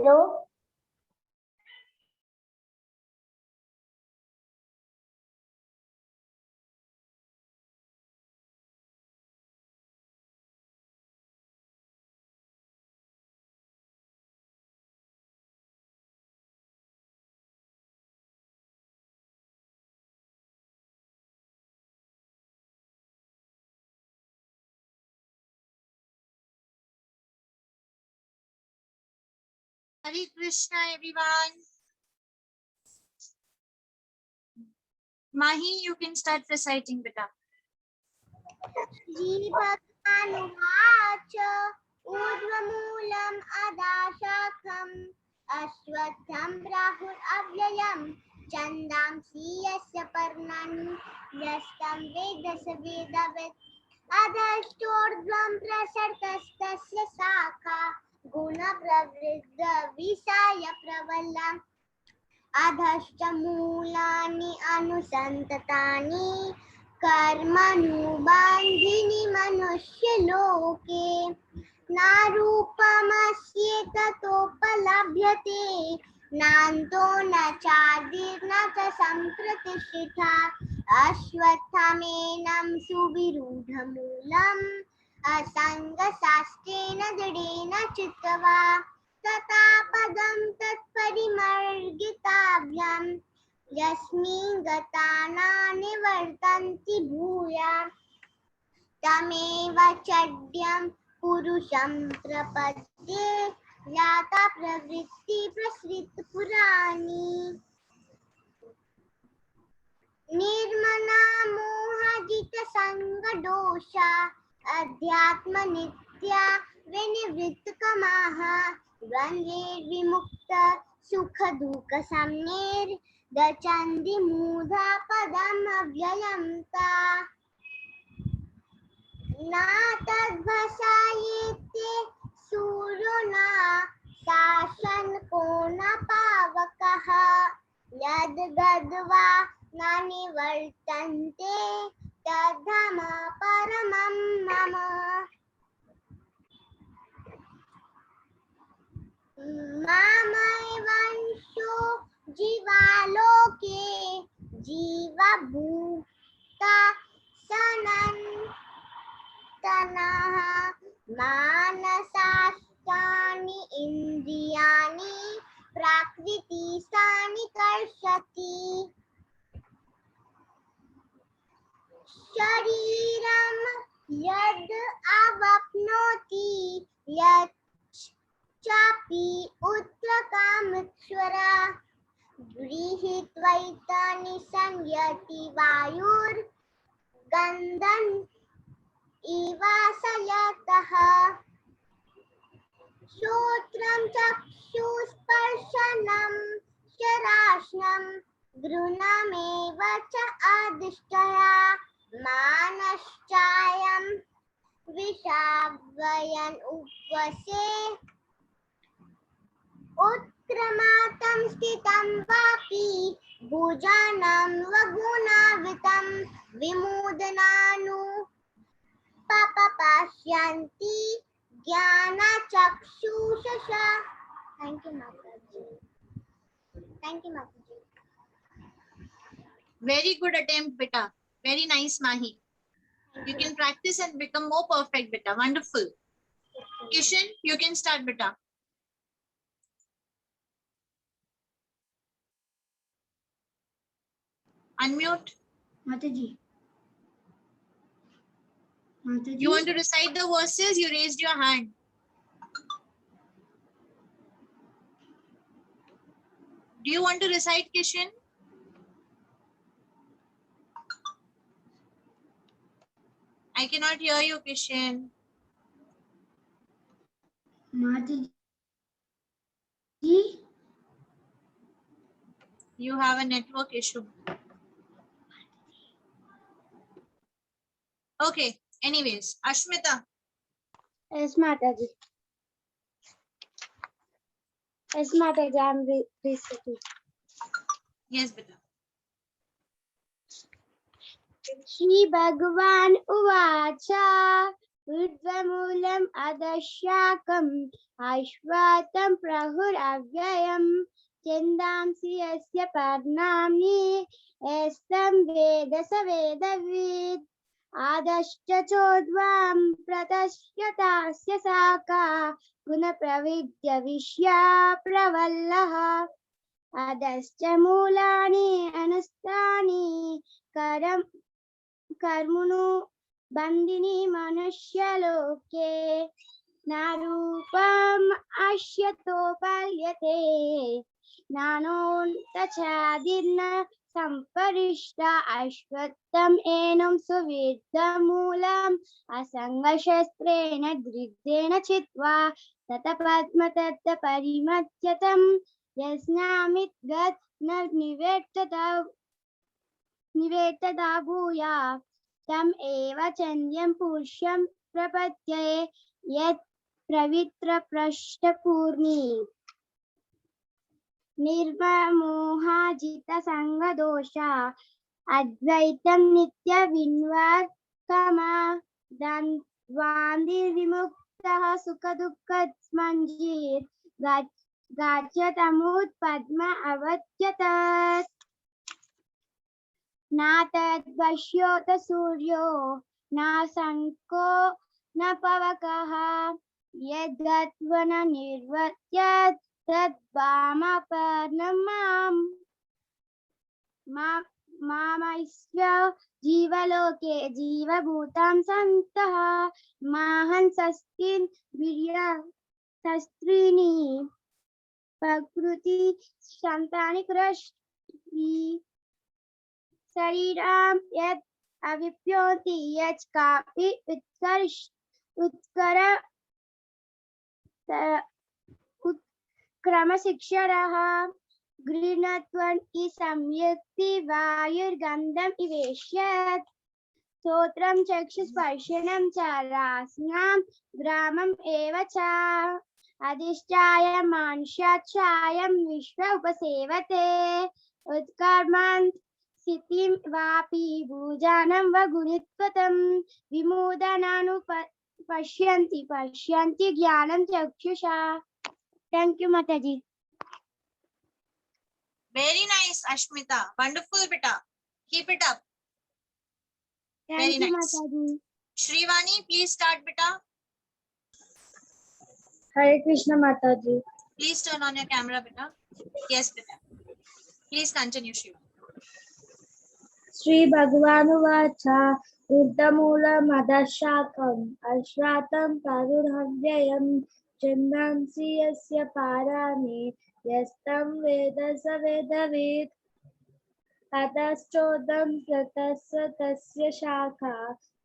Hello Hare Krishna, everyone. Mahi, you can start reciting, beta. श्रीभगवानुवाच ऊर्ध्वमूलम् अदाशाखम् अश्वत्थं प्राहुरव्ययम् छन्दांसि यस्य पर्णानि यस्तं वेद स वेदवित् अधश्चोर्ध्वं प्रसृतस्तस्य शाखा गुणप्रवृद्धविषय प्रबलम् अधश्च मूलानि अनुसन्ततानि कर्मनुबन्धीनि मनुष्यलोके नारूपमस्येत ततोपलभ्यते नान्तो न चादिर्न च सम्प्रतिष्ठिता अश्वत्थामेनं सुविरूढमूलम् असङ्गशास्त्रेण दृढेन चित्वा तथा पदं तत्परिमर्गिताभ्यां यस्मिन् गता न निवर्तन्ति भूयात् तमेव चड्यं पुरुषं प्रपद्ये याता प्रवृत्ति प्रसृतपुराणी निर्मला मोहजितसङ्गदोषा अध्यात्मनित्या विनिवृत्तकामाः द्वन्द्वैर्विमुक्त सुखदुःखसंज्ञैर्गच्छन्ति मूढा पदम् अव्ययं ता न तद्भासयेते सूर्यो न शासनको न पावकः यद्गत्वा न निवर्तन्ते तद्धाम परमं मम मामैवांशो जीवालोके जीवभूता सनातनः मानसास्तानि इन्द्रियाणि प्राकृतिस्थानि कर्षति शरीरं यद् अवाप्नोति यच्चापि उत्तरकामेश्वरा गृहीत्वैतानि संयति वायुर्गन्धन् इव संयतः श्रोत्रं चक्षुस्पर्शनं शराशनं घ्राणमेव च अधिष्ठया मानश्चायं विषावयन् उपवसे उत्क्रमातं स्थितं वापि भुजानं वगुणावितं विमोदनानुपपश्यन्ति ज्ञानचक्षुषा Thank you, Mataji. Thank you, Mataji. Very good attempt, beta. Very nice, Mahi. You can practice and become more perfect, beta. Wonderful. Kishan, you can start, beta. Unmute. Mataji. You want to recite the verses? You raised your hand. Do you want to recite, Kishan? I cannot hear you, Kishan. Mataji. You have a network issue. Okay. Anyways, Ashmita. Yes, Mataji. Yes, Mataji, I am reciting. Yes, beta. Shri भगवान उवाच ऊर्ध्वमूलम् अधशाकम् अश्वत्थं प्राहुरव्ययम् छन्दांसि यस्य पर्णानि यस्तं वेद स वेदवित् आदश्च चोद्वां प्रतश्यतास्य साका गुणप्रविद्य विश्या प्रवल्लः अधश्च मूलानि अनुष्ठानि कर्मणो बन्दिनी मनुष्यलोके न रूपम् अश्यतोपल्यते नानोऽन्तच्छादिर्न सम्परिष्टा अश्वत्थम् एनं सुविद्धमूलम् असङ्गशस्त्रेण दृढेन छित्त्वा ततपद्मतत्परिमथ्यतं यस्नामिद्गत् न निवेत्तदा भूया तम् एव चन्द्यं पुरुषं प्रपद्ये यत् पवित्रपृष्ठपूर्णी निर्ममोहाजितसङ्गदोषा अद्वैतं नित्यविन्वाकमा द्वन्द्वविमुक्तः सुखदुःखस्मञ्जीर् गाच्छतमुत्पद्म अवत्यतत् न तद्वश्योत सूर्यो न शङ्को न पवकः यद्गत्वा न निर्वर्त्यत् तद्वामपर्णं मामैश्व जीवलोके जीवभूतां सन्तः माहंसस्तिन् वीर्यशस्त्रीणि प्रकृति सन्तानि कृष्टि शरीरं यत् अविप्योति यत् कापि उत्क्रमशिक्षरः गृह्णत्वन् इ संयुक्ति वायुर्गन्धम् इवेश्यत् श्रोत्रं चक्षुस्पर्शनं च रसनं ग्रामम् एव च अधिष्ठाय मानुषाच्छायं विश्व उपसेवते उत्कर्मन् स्थितिं वापि भुजानं व गुणित्वतं पश्यन्ति ज्ञानं चक्षुषा। Thank you, Mataji. Very nice, Ashmita. Wonderful, beta. Keep it up. Thank Very you, nice. Mataji. Shrivani, please start, beta. Hare Krishna, Mataji. Please turn on your camera, beta. Yes, beta. Please continue, Shrivani. Sri Bhagavanuvacha Urdhamoolamadashakam Ashvatam Parurhavyayam Chandansi Yasya Parani Yastam Veda Savedavid Adaschodam Pratasya Tasya Shakha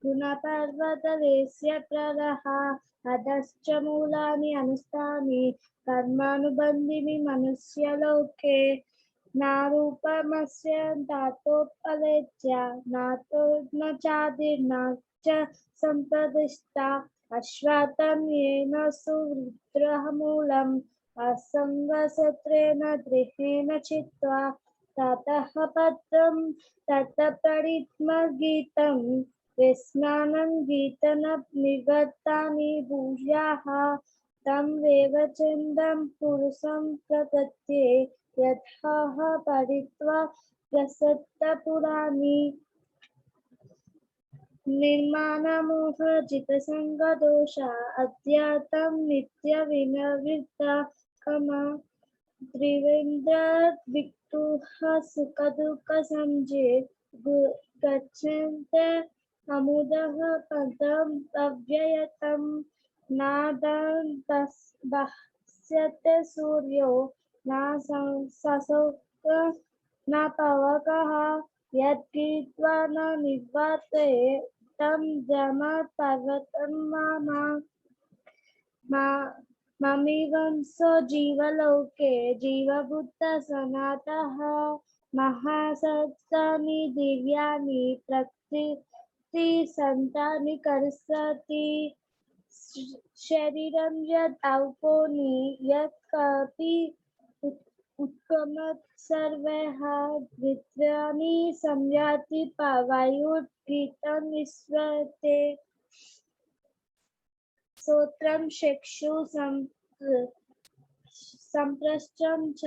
Gunaparvatavesya Praraha Adascha Mulani Anustani Karmanubandhini Manusya Loke नारूपमस्य धातोपलेत्या नातो न चादिर्ना च सम्प्रदिष्टा अश्वात्थं येन सुविद्रहमूलम् असङ्गशस्त्रेण दृढेन छित्त्वा ततः पत्रं ततपरिमगीतं विस्नानं गीतं निगतानि भूयाः तं वेवचिन्दं पुरुषं प्रपद्ये यथाह परित्वा प्रसक्तपुराणि निर्माणमोहजितसङ्गदोषा अध्यात्मं नित्यविनिवृत्ता कमा त्रिवेन्द्रविक्तुः सुखदुःखसंजे गच्छन्ते अमुदः पदम् अव्ययतं नादन्तस्यते सूर्यो न शशोक न पवकः यद्गीत्वा न निवर्ते तं जमपर्वतं ममिवंसो जीवलोके जीवभूतः सनातः महासत्तानि दिव्यानि प्रकृतिसन्तानि कर्षति शरीरं यद् औपोनि यत् कापि उत्क्रमत् सर्वैः द्वित्वानि संयाति वायुर्गीतं विश्वते श्रोत्रं चक्षु संप्रष्टं च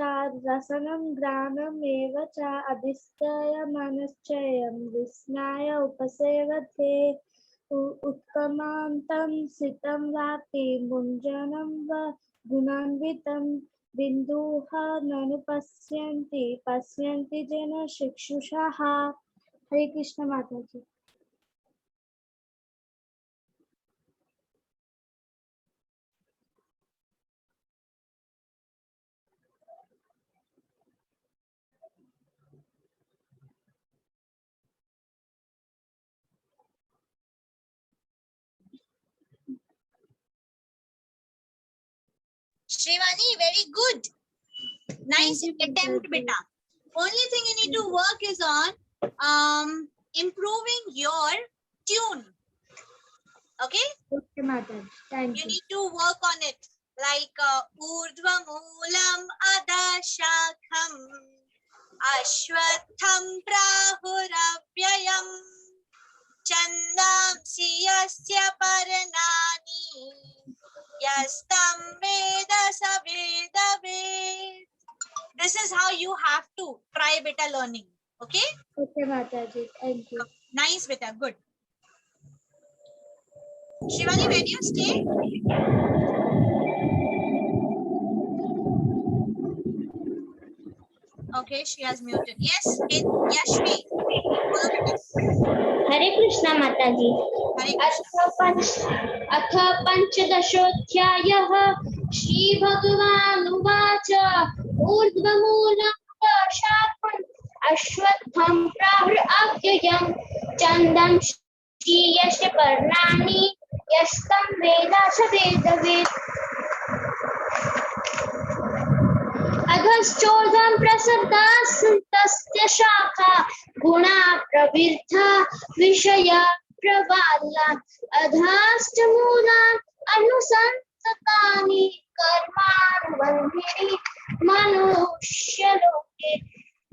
रसनं घ्राणम् एव च अधिष्ठाय मनश्चयं विस्मय उपसेवते उत्कमान्तं सितं वापि मुञ्जनं वा गुणान्वितं बिन्दुः ननु पश्यन्ति जन चक्षुषः। हरे कृष्ण माता जी। Shivani, very good. Nice attempt, beta. Only thing you need to work is on improving your tune. Okay? Okay, Mataji. Thank You you. need to work on it. Like urdhva moolam adashakham ashwatham prahuravyayam chandamsi yasya paranani yastam veda saveda ved. This is how you have to try beta learning. Okay? Okay, Mataji. Thank you. Nice beta. Good. Shivani, where do you stay? Okay, she has muted. Yes, Yashvi. Follow beta. हरे कृष्णा माता जी। Hare Krishna. अथ पंचदशोऽध्यायः श्रीभगवानुवाच ऊर्ध्वमूलम् अश्वत्थं प्राहुरव्ययम् छन्दं यस्य पर्णानि यस्तं वेद स वेदवित् अधश्चोर्ध्वं प्रसृताः सन्तस्य शाखा गुणा प्रवृद्धा विषया प्रबाला अधाश्चमूलान् अनुसन्ततानि कर्मानुबन्धीनि मनुष्यलोके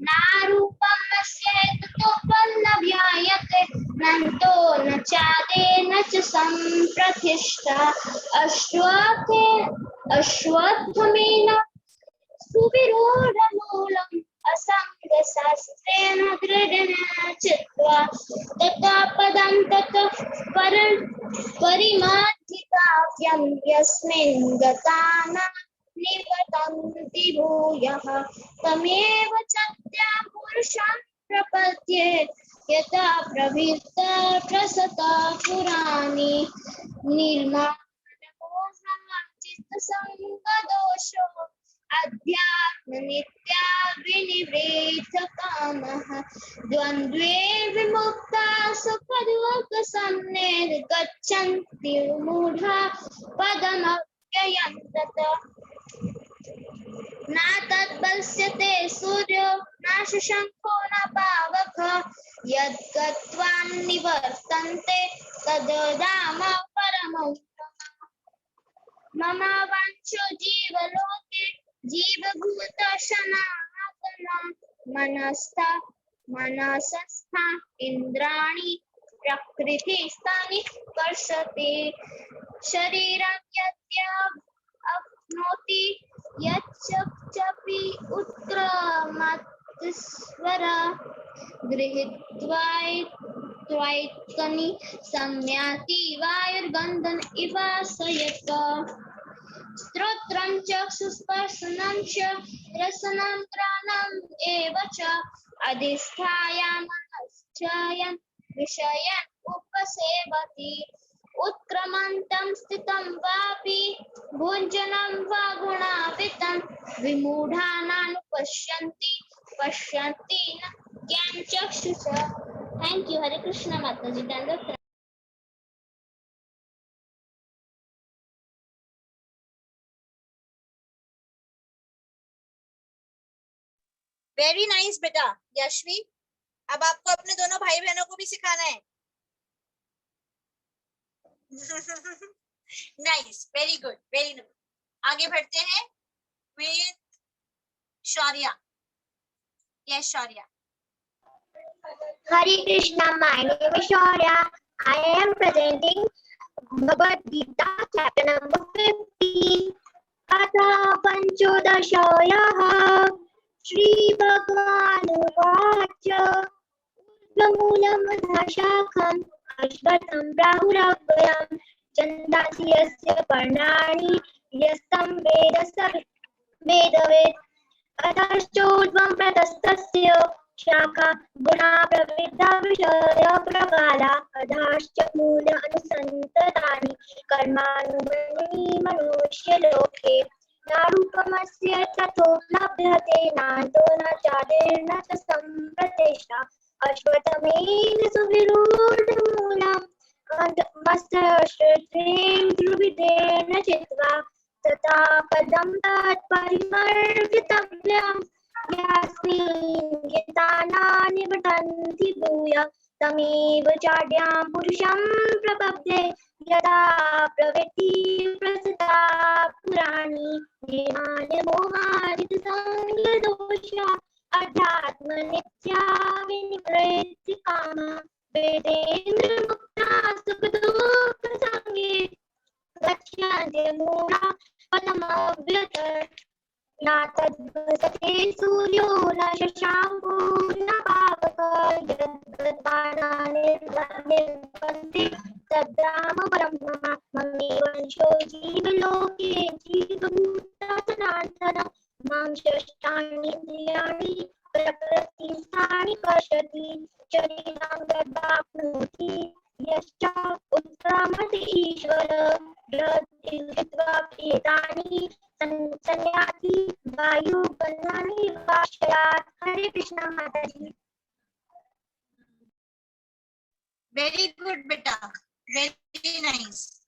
नारूपं नश्येततोऽपि ज्ञायते नन्तो न चादेन च सम्प्रतिष्ठा अश्वत्थमेन सुविरूढमूलम् असङ्गशास्त्रेण दृढेन चित्वा तथा पदं ततः परिमार्जिताव्यं यस्मिन् गता न निवर्तन्ति भूयः तमेव चत्या पुरुषं प्रपद्ये यथा प्रवृत्ता प्रसता पुराणी निर्माणमोहमचित्तसङ्गदोषो अध्यात्मनित्या विनिवृत्तकामः द्वन्द्वे विमुक्ता सुखदुःखसंज्ञे गच्छन्ति मूढा पदमव्ययं ततः न तद्बल्स्यते सूर्यो न शशंको न पावकः यद्गत्वा निवर्तन्ते तद्धाम परमं मम वाञ्छो जीवलोके जीवभूत सनातन मनसस्था इन्द्राणि प्रकृतिस्थानि कर्षति शरीरं यद्याप्नोति यच्चपि उत्क्रमत्स्वर गृहीत्वाैकनि संयाति वायुर्गन्धन इवासयत श्रोत्रं चक्षुस्पर्शनं च रसनं घ्राणम् एव च अधिष्ठाय मनश्चयन् विषयान् उपसेवति उत्क्रमन्तं स्थितं वापि भुञ्जनं वा गुणान्वितं विमूढानानुपश्यन्ति पश्यन्ति न ज्ञानचक्षुषा। Thank you. हरे कृष्ण माता जी। दंडवत। वेरी नाइस बेटा यशवी। अब आपको अपने दोनों भाई बहनों को भी सिखाना है। Nice, very good, very good. आगे बढ़ते हैं with Shaurya. Yes Shaurya. Hare Krishna, my name is Shaurya. I am presenting Bhagavad Gita chapter number 15 अथ पञ्चोदशायाः श्रीभगवानुवाच मूलमधशाखम् अश्वत्थं प्राहुरव्ययम् छन्दांसि यस्य पर्णानि यस्तं वेद स वेदवेत् अधश्चोर्ध्वं प्रतस्तस्य शाखा गुणा प्रवृद्धा विषयप्रकाला अधश्च मूल अनुसन्ततानि कर्मानुबन्धीनि मनुष्यलोके नारूपमस्य तथोपलभ्यते नान्तो न चादिर्न च सम्प्रतिष्ठा अश्वत्थमेन सुविरूढमूलम् मस्तश्रेण द्रुविदेन चित्वा तथा पदं तत्परिमर्गितव्यम् यस्मिन् गीतानानि पठन्ति भूय तमेव चाड्यां पुरुषं प्रपद्ये यदा प्रवृत्ति प्रसृता पुराणी ज्ञाने मोहादितसंगदोषा अध्यात्मनित्या विनिवृत्ति कामा वेदेन्द्रमुक्ता सुखदुःखसंगे गच्छन्ति मूढा पदमव्यत न तद्भसते सूर्यो न शशाङ्को न पावकः यद्गतानानिर्वन्ति तद्धाम ब्रह्म ममे वंशो जीवलोके जीवभूता सनातन मां षष्ठानीन्द्रियाणि प्रकृतिस्थानि कर्षति शरीरं यदाप्नोति यश्च उत्क्रामति ईश्वर एतानि संयाति वायु बन्धानि वाशयात् हरे कृष्ण माताजी Very good, beta. Very nice.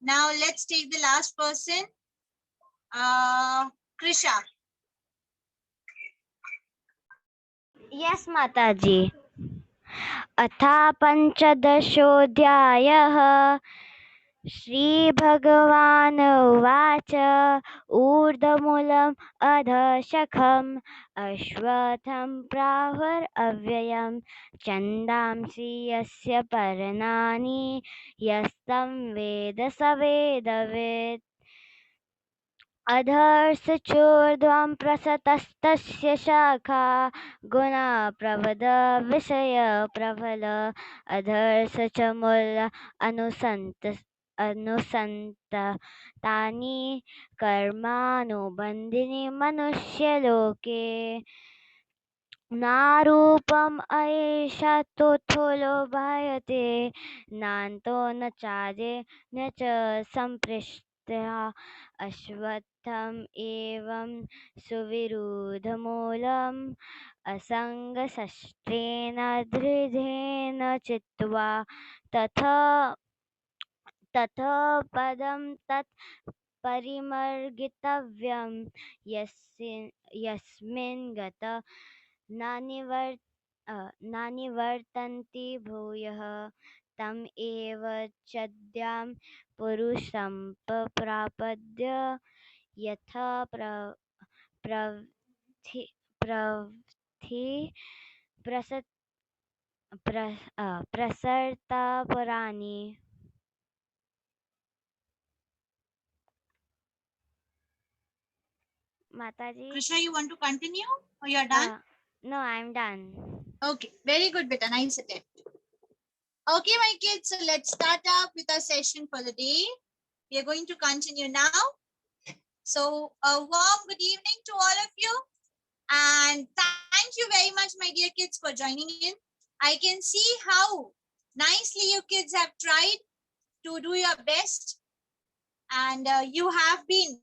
Now let's take the last person. Krisha. Yes, Mataji. अथा पञ्चदशोऽध्यायः श्रीभगवान् उवाच ऊर्ध्वमूलम् अधःशखम् अश्वत्थं प्राहुरव्ययम् छन्दांसि यस्य पर्णानि यस्तं वेद स वेदवेत् अधश्चोर्ध्वं प्रसृतस्तस्य शाखा गुणा प्रवद विषय प्रबल अधर्ष च मूल अनुसन्ततानि कर्मानुबन्धीनि मनुष्यलोके नारूपम् ऐषतोत्थोलोभायते नान्तो न चादे न च सम्पृष्टः अश्वत्थम् एवं सुविरूढमूलम् असङ्गशस्त्रेण दृढेन चित्वा तथा पदं तत् परिमर्गितव्यं यस्मिन् गता नानिवर्तन्ति भूयः तम् एव चद्यां पुरुषं प्रापद्य यथा प्रवृत्ति प्रसरता पुराणी Mataji. Krisha, you want to continue or you are done? No, I'm done. Okay, very good, beta. Nice attempt. Okay, my kids, so let's start up with our session for the day. We are going to continue now. So, a warm good evening to all of you. And thank you very much, my dear kids, for joining in. I can see how nicely you kids have tried to do your best. And you have been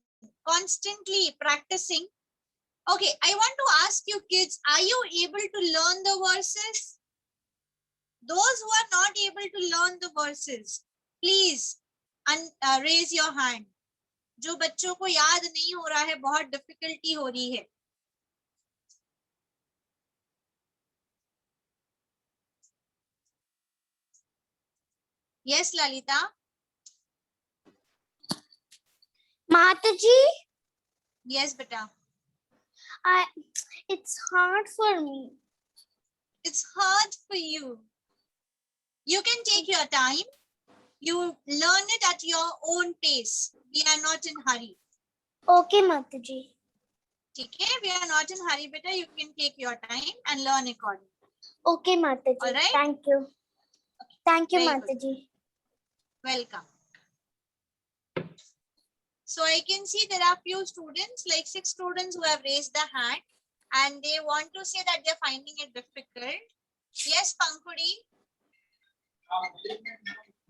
constantly practicing. Okay, I want to ask you kids, are you able to learn the verses? Those who are not able to learn the verses, please raise your hand. जो बच्चों को याद नहीं हो रहा है, बहुत difficulty हो रही है. Yes, Lalita. Mataji, Yes, beta. it's hard for me. It's hard for you. You can take your time. You learn it at your own pace. We are not in hurry. Okay, Mataji. Okay, we are not in hurry, beta. You can take your time and learn accordingly. Okay, Mataji. All right. Thank you. Thank you, Very good. Mataji. Welcome. So I can see there are few students, like 6 students who have raised the hand and they want to say that they're finding it difficult. Yes, Pankudi.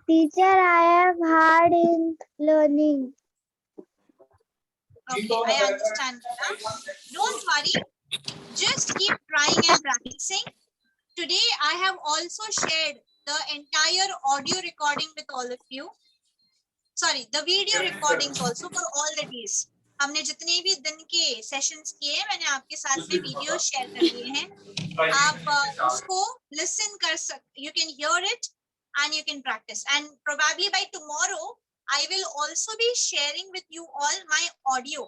Teacher, I have hard in learning. Okay, I understand. Don't worry. Just keep trying and practicing. Today, I have also shared the entire audio recording with all of you. Sorry, the video recordings also for all the days. हमने जितने भी दिन के sessions किए हैं मैंने आपके साथ में वीडियो शेयर कर दिए हैं. आप उसको listen कर सकते, you can hear it and you can practice. And probably by tomorrow, I will also be sharing with you all my audio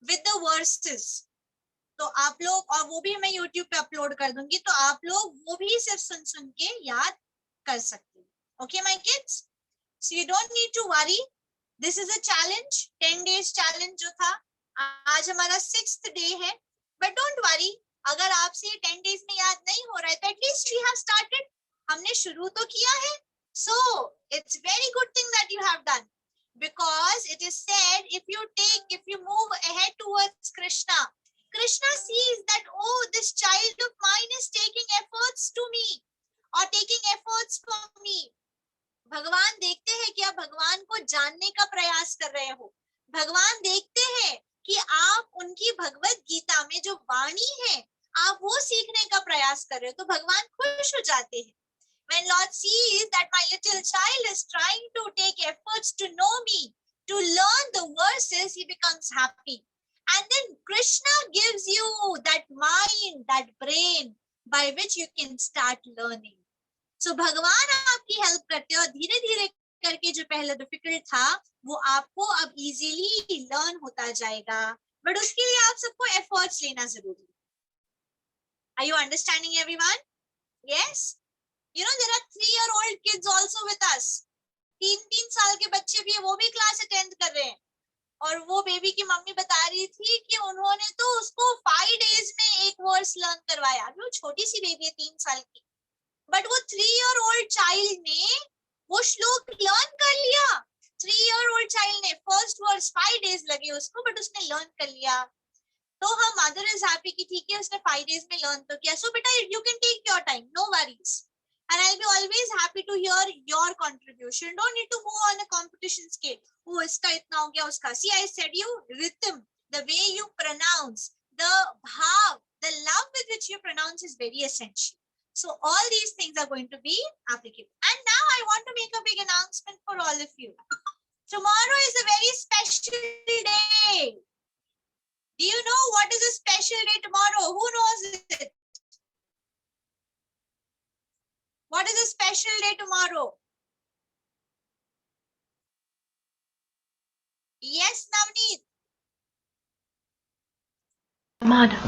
with the verses. तो आप लोग, और वो भी मैं YouTube पे अपलोड कर दूंगी, तो आप लोग वो भी सिर्फ सुन के याद कर सकते हैं. Okay, my kids? So you don't need to worry. This is a challenge, 10 days challenge जो था. आज हमारा 6th day है. But don't worry. अगर आपसे 10 days में याद नहीं हो रहा है, तो at least we have started. हमने शुरू तो किया है. So it's very good thing that you have done. Because it is said, if you move ahead towards Krishna, Krishna sees that, oh, this child of mine is taking efforts to me or taking efforts for me. भगवान देखते हैं कि आप भगवान को जानने का प्रयास कर रहे हो. भगवान देखते हैं कि आप उनकी भगवत गीता में जो वाणी है आप वो सीखने का प्रयास कर रहे हो, तो भगवान खुश हो जाते हैं. When Lord sees that my little child is trying to take efforts to know me, to learn the verses, he becomes happy. And then Krishna gives you that mind, that brain by which you can start learning. So भगवान आपकी help करते हैं और धीरे धीरे करके जो पहले डिफिकल्ट था वो आपको अब इजीली लर्न होता जाएगा. बट उसके लिए आप सबको एफर्ट्स लेना जरूरी है. Are you understanding everyone? Yes. You know there are 3-year-old kids also with us. 3 साल के बच्चे भी है, वो भी क्लास अटेंड कर रहे हैं. और वो बेबी की मम्मी बता रही थी कि उन्होंने तो उसको 5 days में एक वर्स लर्न करवाया. अभी वो छोटी सी बेबी है 3 साल की, बट वो 3-year-old चाइल्ड ने वो श्लोक लर्न कर लिया. 3-year-old चाइल्ड ने फर्स्ट वर्स 5 days लगे उसको, बट उसने लर्न कर लिया. तो हम मदर इज हैप्पी कि ठीक है उसने 5 days में लर्न तो किया. सो बेटा you can take your time, no worries. And I'll be always happy to hear your contribution. Don't need to move on a competition scale. Oh, iska itna ho gaya, uska. See, I said you rhythm, the way you pronounce, the bhav, the love with which you pronounce is very essential. So all these things are going to be applicable. And now I want to make a big announcement for all of you. Tomorrow is a very special day. Do you know what is a special day tomorrow? Who knows it? What is a special day tomorrow? Yes, Navneet.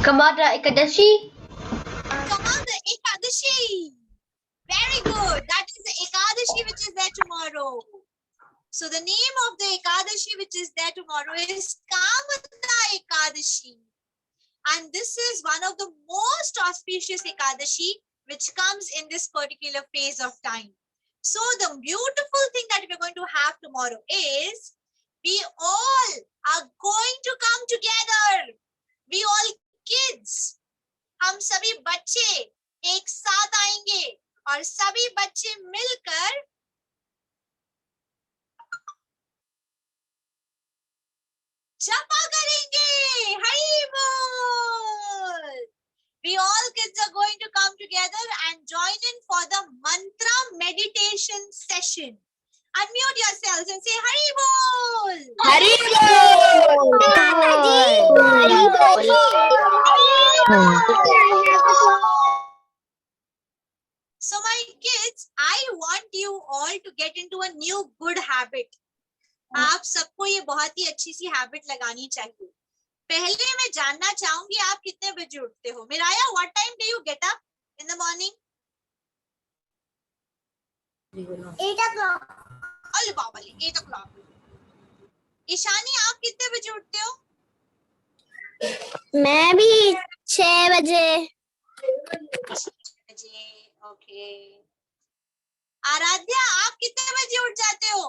Kamada Ekadashi. Kamada Ekadashi. Very good. That is the Ekadashi which is there tomorrow. So the name of the Ekadashi which is there tomorrow is Kamada Ekadashi. And this is one of the most auspicious Ekadashi which comes in this particular phase of time. So the beautiful thing that we're going to have tomorrow is we all are going to come together. We all kids. हम सभी बच्चे एक साथ आएंगे और सभी बच्चे मिलकर जपा करेंगे. हरि बोल. We all kids are going to come together and join in for the mantra meditation session. Unmute yourselves and say Hari Bol. Hari So my kids, I want you all to get into a new good habit. आप सबको ये बहुत ही अच्छी सी habit लगानी चाहिए. पहले मैं जानना चाहूंगी आप कितने बजे उठते हो. मिराया, what time do you get up in the morning? 8 o'clock. अरे बाबा ले 8 o'clock. ईशानी आप कितने बजे उठते हो? मैं भी 6 बजे। बजे. ओके. आराध्या आप कितने बजे उठ जाते हो?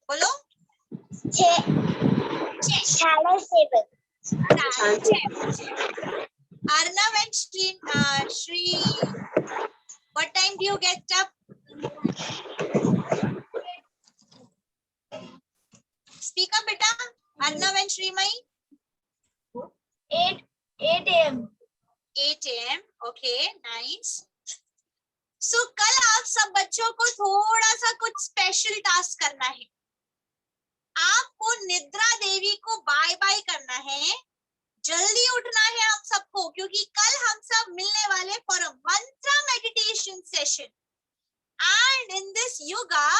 बोलो. 6:30 Arnav and Shri, what time do you get up? Speak up, beta. Arnav and Shrimai. 8 a.m. 8 a.m. Okay, nice. So कल आप सब बच्चों को थोड़ा सा कुछ स्पेशल टास्क करना है. आपको निद्रा देवी को बाय बाय करना है. जल्दी उठना है हम सबको, क्योंकि कल हम सब मिलने वाले फॉर अ मंत्र meditation session. And in this yoga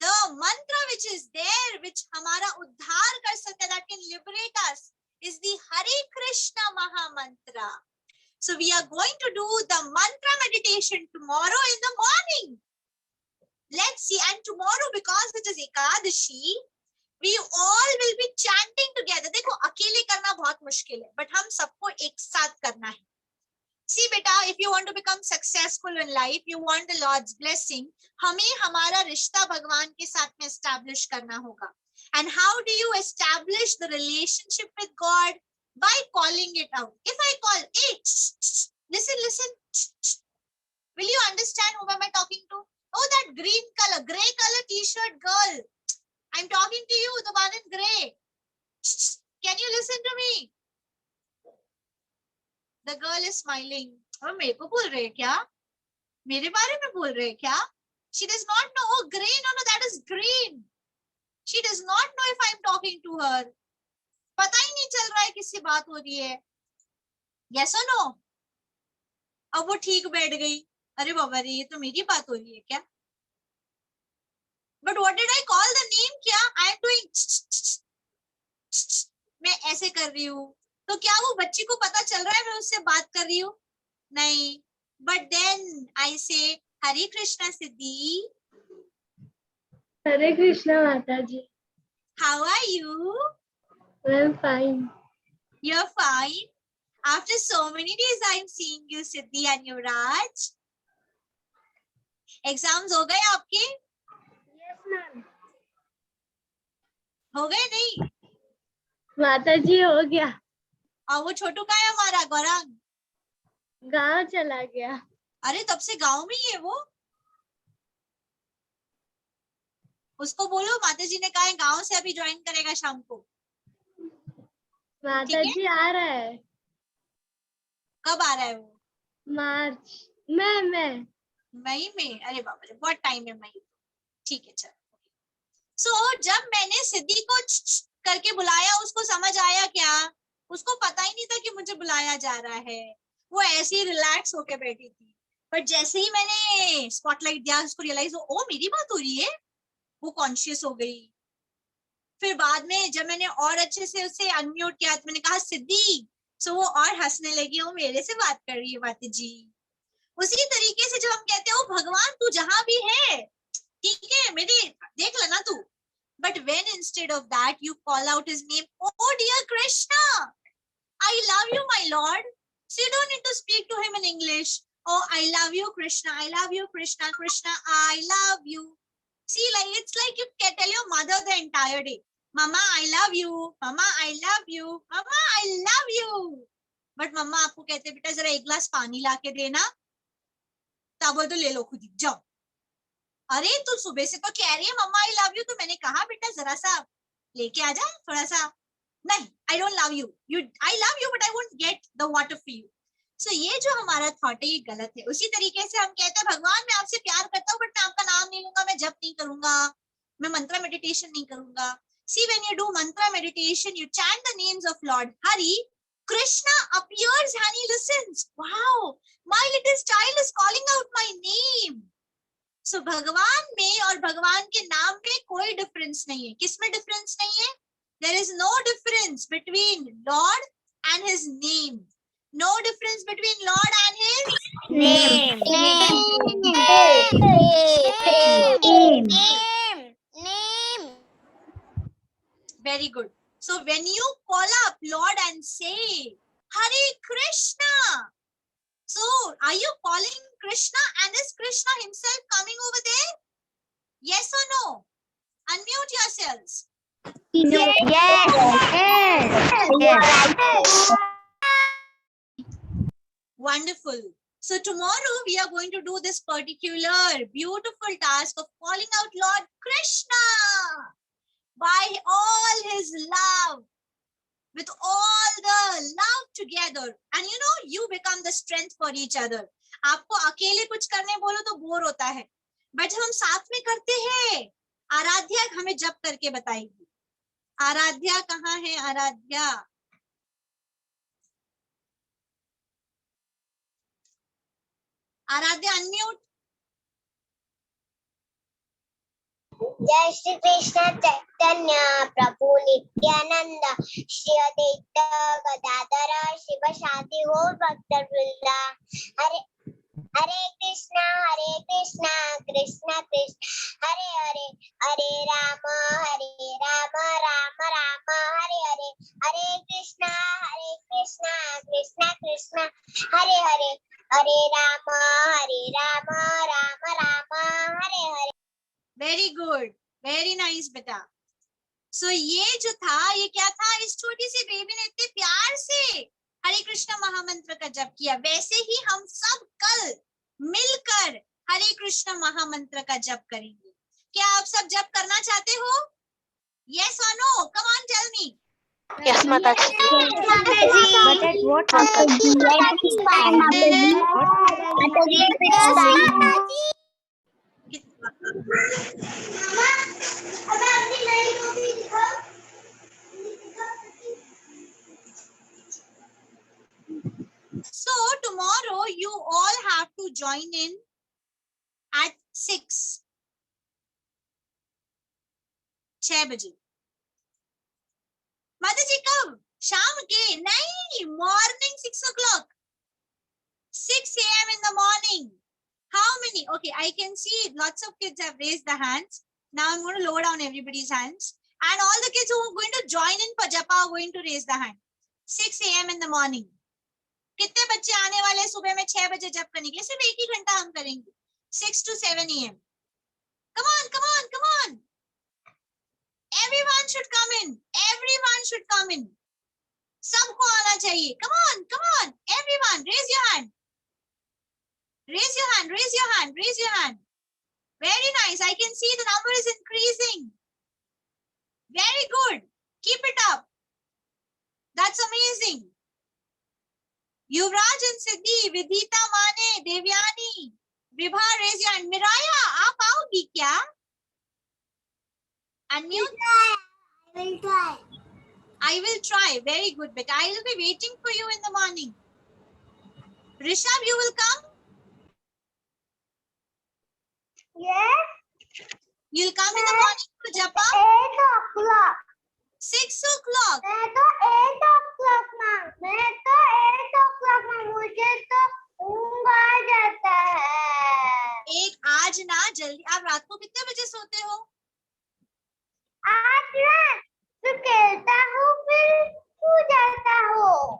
the मंत्र विच इज देयर, विच हमारा उद्धार कर सकता है, that can liberate us, is the Hare Krishna mahamantra. So we are going to do the mantra meditation tomorrow in the morning. Let's see. And tomorrow, because it is Ekadashi, we all will be chanting together. देखो अकेले करना बहुत मुश्किल है, but हम सबको एक साथ करना है. See बेटा, if you want to become successful in life, you want the Lord's blessing, हमें हमारा रिश्ता भगवान के साथ में establish करना होगा. And how do you establish the relationship with God? By calling it out. If I call, hey, listen, listen. Will you understand who am I talking to? Oh, that green color, gray color t-shirt girl. I'm talking to you, the one in gray. Can you listen to me? The girl is smiling. Oh, मेरे को बोल रहे क्या? मेरे बारे में बोल रहे क्या? She does not know. Oh, green. No, that is green. She does not know if I'm talking to her. पता ही नहीं चल रहा है किससे बात हो रही है. Yes or no? अब वो ठीक बैठ गई. अरे बाबा रे, ये तो मेरी बात हो रही है क्या? But what did I call the name? क्या? I am doing. मैं ऐसे कर रही हूँ. तो क्या वो बच्ची को पता चल रहा है मैं उससे बात कर रही हूँ? नहीं. But then I say Hare Krishna Siddhi. हरे कृष्णा माता जी. How are you? I'm fine. You're fine. After so many days, I'm seeing you, Siddhi and Yuvraj. Exams हो गए आपके? Yes, ma'am. हो गए नहीं? माता जी हो गया. और वो छोटू का है हमारा गौरांग? गांव चला गया. अरे तब से गांव में ही है वो. उसको बोलो माता जी ने कहा है गांव से अभी ज्वाइन करेगा शाम को. माता जी आ रहा है. कब आ रहा है वो? मार्च में. मई में? अरे बाबा रे, बहुत टाइम है मई. ठीक है चलो. सो जब मैंने सिद्धि को करके बुलाया, उसको समझ आया क्या? उसको पता ही नहीं था कि मुझे बुलाया जा रहा है. वो ऐसे ही रिलैक्स होके बैठी थी. बट जैसे ही मैंने स्पॉटलाइट दिया, उसको रियलाइज हो, ओ मेरी बात हो रही है. वो कॉन्शियस हो गई. फिर बाद में जब मैंने और अच्छे से उसे अनम्यूट किया तो मैंने कहा सिद्धि, सो वो और हंसने लगी. वो मेरे से बात कर रही है माता जी. उसी तरीके से जब हम कहते हैं ओ भगवान तू जहां भी है, ठीक है मेरे देख लेना तू. But when instead of that you call out his name, oh dear Krishna, I love you my Lord. So you don't need to speak to him in English. Oh, I love you Krishna, I love you Krishna, Krishna, I love you. See, like it's like you can tell your mother the entire day, Mama, I love you, Mama, I love you, Mama, I love you. But Mama आपको कहते बेटा जरा एक glass पानी ला के देना, तब बोल तो ले लो खुद ही जाओ. अरे तू सुबह से तो कह रही है मम्मा आई लव यू, तो मैंने कहा बेटा जरा सा लेके आ जा थोड़ा सा. नहीं, I don't love you, I love you but I won't get the water for you. So ये जो हमारा थॉट है ये गलत है. उसी तरीके से हम कहते हैं भगवान मैं आपसे प्यार करता हूँ बट मैं आपका नाम नहीं लूंगा, मैं जप नहीं करूंगा, मैं मंत्र मेडिटेशन नहीं करूंगा. सी व्हेन यू डू मंत्र meditation, you chant the names of Lord Hari, Krishna appears and he listens. Wow, my little child is calling out my name. So भगवान में और भगवान के नाम में कोई डिफरेंस नहीं है. किसमें डिफरेंस नहीं है? There is no difference between Lord and his name. No difference between Lord and his Name. Very good. So when you call up Lord and say Hare Krishna, so are you calling Krishna and is Krishna himself coming over there? Yes or no? Unmute yourselves. Wonderful. So tomorrow we are going to do this particular beautiful task of calling out Lord Krishna by all his love, with all the love together. And you know, you become the strength for each other. आपको अकेले कुछ करने बोलो तो bore होता है, but हम साथ में करते हैं. आराध्या हमें जप करके बताएगी. आराध्या कहाँ है? आराध्या, आराध्या अनम्यूट. जय श्री कृष्ण चैतन्य प्रभु नित्यानंद श्री अद्वैत गदाधर शिव शांति हो भक्त वृंदा. हरे हरे कृष्णा कृष्ण कृष्ण हरे हरे हरे राम राम राम हरे हरे. हरे Krishna Krishna Krishna Hare Hare Hare Ram Ram Ram Hare Hare. Very good, very nice बेटा. सो ये जो था, ये क्या था? इस छोटी सी बेबी ने इतने प्यार से हरे कृष्ण महामंत्र का जप किया. वैसे ही हम सब कल मिलकर हरे कृष्ण महामंत्र का जप करेंगे. क्या आप सब जप करना चाहते हो? यस और no? Come on tell me. Yes, Mataji. But at what So tomorrow you all have to join in at 6. 6 बजे. माता जी कब? शाम के? नहीं, morning 6 o'clock. 6 a.m. in the morning. How many? Okay, I can see lots of kids have raised the hands. Now I'm going to lower down everybody's hands. And all the kids who are going to join in for japa are going to raise the hand. 6 a.m. in the morning. कितने बच्चे आने वाले हैं सुबह में 6 बजे जप करने के लिए? सिर्फ 1 ही घंटा हम करेंगे. 6 to 7 a.m. Come on, come on, come on. Everyone should come in. Everyone should come in. सबको आना चाहिए. Come on, come on. Everyone, raise your hand. Raise your hand, raise your hand, raise your hand. Very nice. I can see the number is increasing. Very good. Keep it up. That's amazing. Yuvraj and सिद्धि, विदिता, माने, Devyani, Vibha, raise your hand. मिराया, आप आओगी क्या? Unmute. I will try. Very good, but I will be waiting for you in the morning. Rishabh, you will come? Yes. You'll come in the morning for japa? 8 o'clock. 6 o'clock. मैं तो 8 o'clock में मुझे तो ऊँघ आ जाता है. एक आज ना जल्दी. आप रात को कितने बजे सोते हो? आज रात तो खेलता हूँ फिर सो जाता हूँ.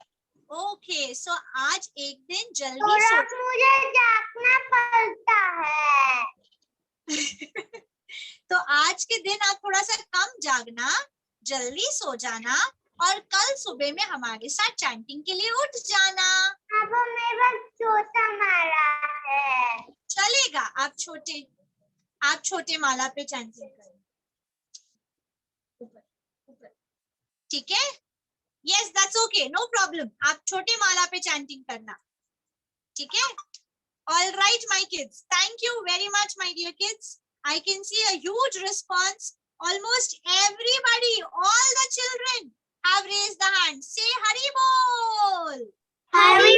ओके, सो आज एक दिन जल्दी थोड़ा सो. मुझे जागना पड़ता है. तो आज के दिन आप थोड़ा सा कम जागना, जल्दी सो जाना और कल सुबह में हमारे साथ चैंटिंग के लिए उठ जाना. अब मेरा छोटा मारा है. चलेगा. आप छोटे माला पे चैंटिंग करें. ऊपर ऊपर. ठीक है? Yes, that's okay, no problem. आप छोटे माला पे चैंटिंग करना. ठीक है? All right, my kids. Thank you very much, my dear kids. I can see a huge response. Almost everybody, all the children have raised the hand. Say Hari Bol. Hari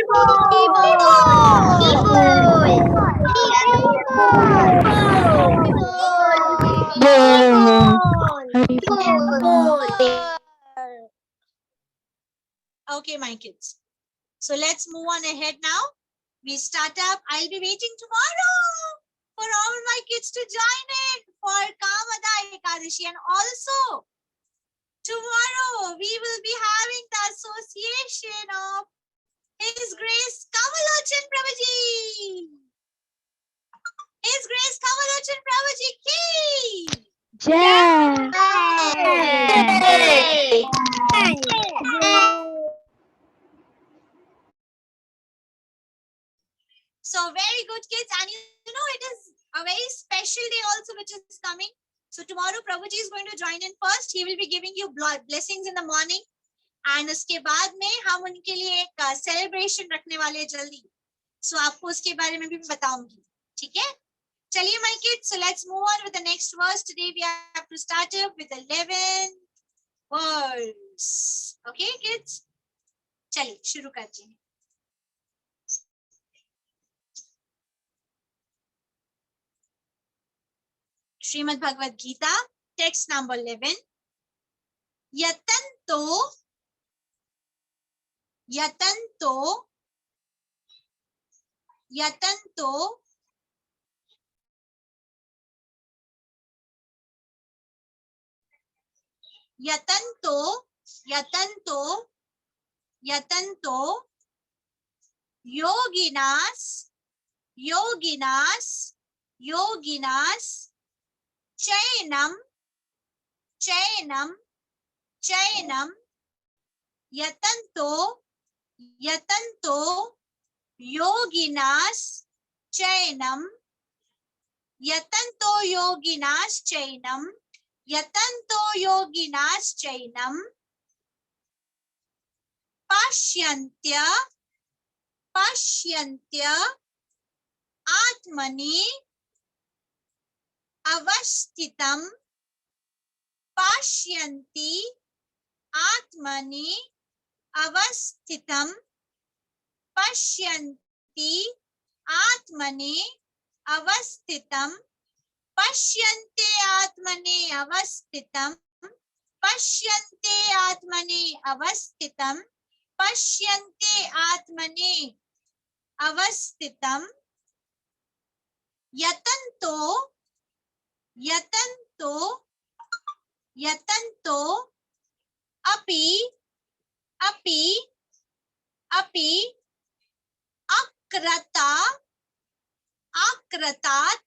Okay, my kids. So let's move on ahead now. we start up. I'll be waiting tomorrow for all my kids to join in for Kamada Ekadashi. And also, tomorrow we will be having the association of His Grace Kamalochan Prabhuji. His Grace Kamalochan Prabhuji ki. So very good, kids. And you know, it is a very special day also which is coming. So tomorrow Prabhuji is going to join in first. He will be giving you blessings in the morning. And उसके बाद में हम उनके लिए एक celebration रखने वाले हैं जल्दी. So आपको उसके बारे में भी बताऊंगी. ठीक है? चलिए my kids. So let's move on with the next verse. Today we have to start up with 11 words. Okay, kids? चलिए शुरू करते हैं. Srimad Bhagavad Gita, text number 11. Yatanto, yatanto, yatanto, yatanto, yatanto, yatanto, yoginas, yoginas, yoginas, chainam, chainam, chainam, yatanto, yatanto, yoginas, chainam, yatanto, yoginas, chainam, yatanto, yoginas, chainam, pashyantya, pashyantya, atmani, avasthitam, pashyanti, atmani, avasthitam, pashyanti, atmani, avasthitam, pashyante atmani, avasthitam, pashyante atmani, avasthitam, pashyante atmani, avasthitam, yatanto, yatanto, yatanto, api, api, api, akrata, akratat,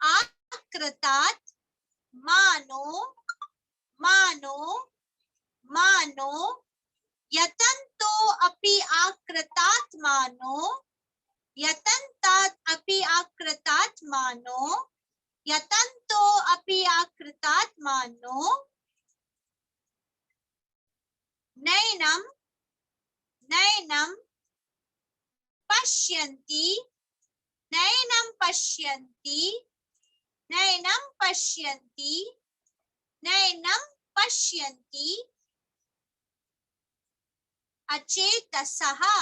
akratat, mano, mano, mano, yatanto api akratat mano, yatantat api akratat mano, yatanto api akratat mano, nainam, nainam, pashyanti, nainam pashyanti, nainam pashyanti, nainam pashyanti, achetasaha,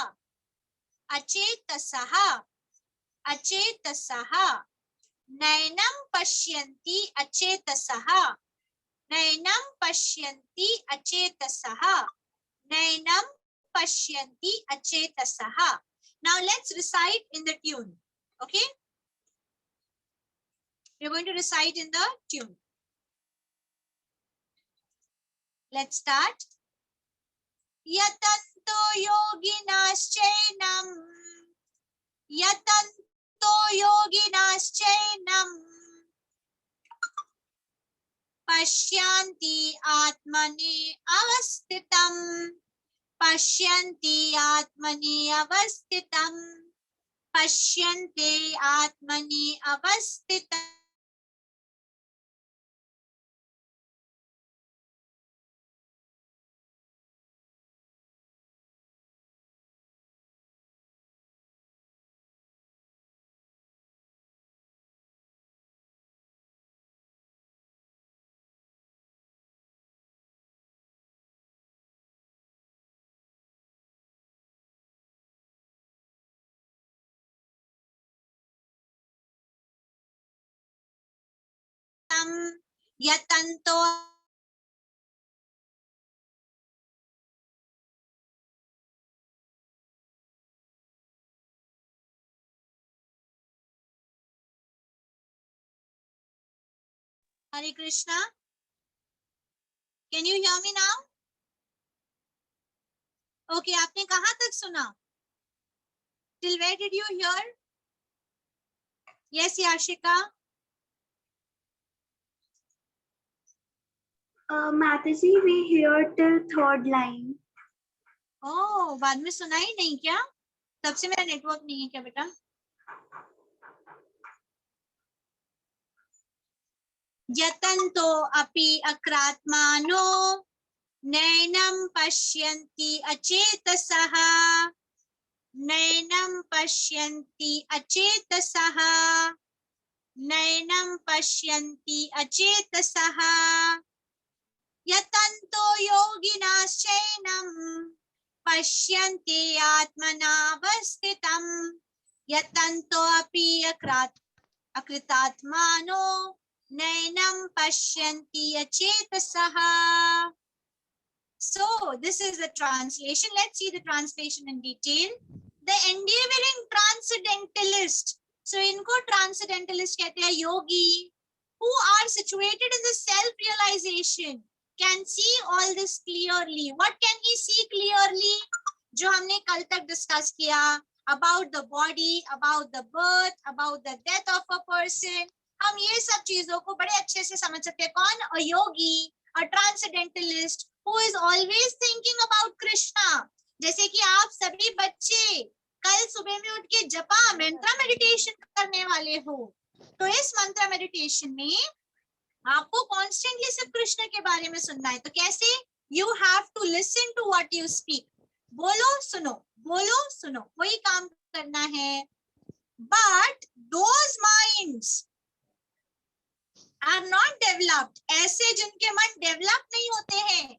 achetasaha, achetasaha, nainam pashyanti achetasaha, nainam pashyanti achetasaha, nainam pashyanti achetasaha. Now let's recite in the tune. Okay? We're going to recite in the tune. Let's start. Yatanto yoginaschainam, yatanto yoginaschainam, pashyanti atmani avasthitam, pashyanti atmani avasthitam, pashyante atmani avasthitam. Yatanto Hare Krishna. Can you hear me now? Okay, आपने कहाँ तक सुना? Till where did you hear? Yes, Yashika. Mataji, we hear till third line. Oh, बाद में सुना ही नहीं क्या? तब से मेरा नेटवर्क नहीं है क्या बेटा? यतन्तो अपि अक्रात्मानो नैनं पश्यन्ति अचेतसः नैनं पश्यन्ति अचेतसः नैनं पश्यन्ति अचेतसः यतन्तो योगिनश्चैनं पश्यन्ति आत्मनावस्थितं यतन्तो अपि अकृतात्मानो नैनं पश्यन्ति अचेतसः. So this is the translation. Let's see the translation in detail. The endeavoring transcendentalist. So इनको transcendentalist कहते हैं. योगी who are situated in the self-realization can see all this clearly. What can he see clearly? जो हमने कल तक discuss किया about the body, about the birth, about the death of a person. हम ये सब चीजों को बड़े अच्छे से समझ सकते हैं. कौन? A yogi, a transcendentalist who is always thinking about Krishna. जैसे कि आप सभी बच्चे कल सुबह में उठ के जपा मंत्र मेडिटेशन करने वाले हो, तो इस मंत्र मेडिटेशन में आपको कॉन्स्टेंटली सिर्फ कृष्ण के बारे में सुनना है. तो कैसे? You have to listen to what you speak. बोलो सुनो, वही काम करना है. But those minds are not developed. ऐसे जिनके मन डेवलप नहीं होते हैं,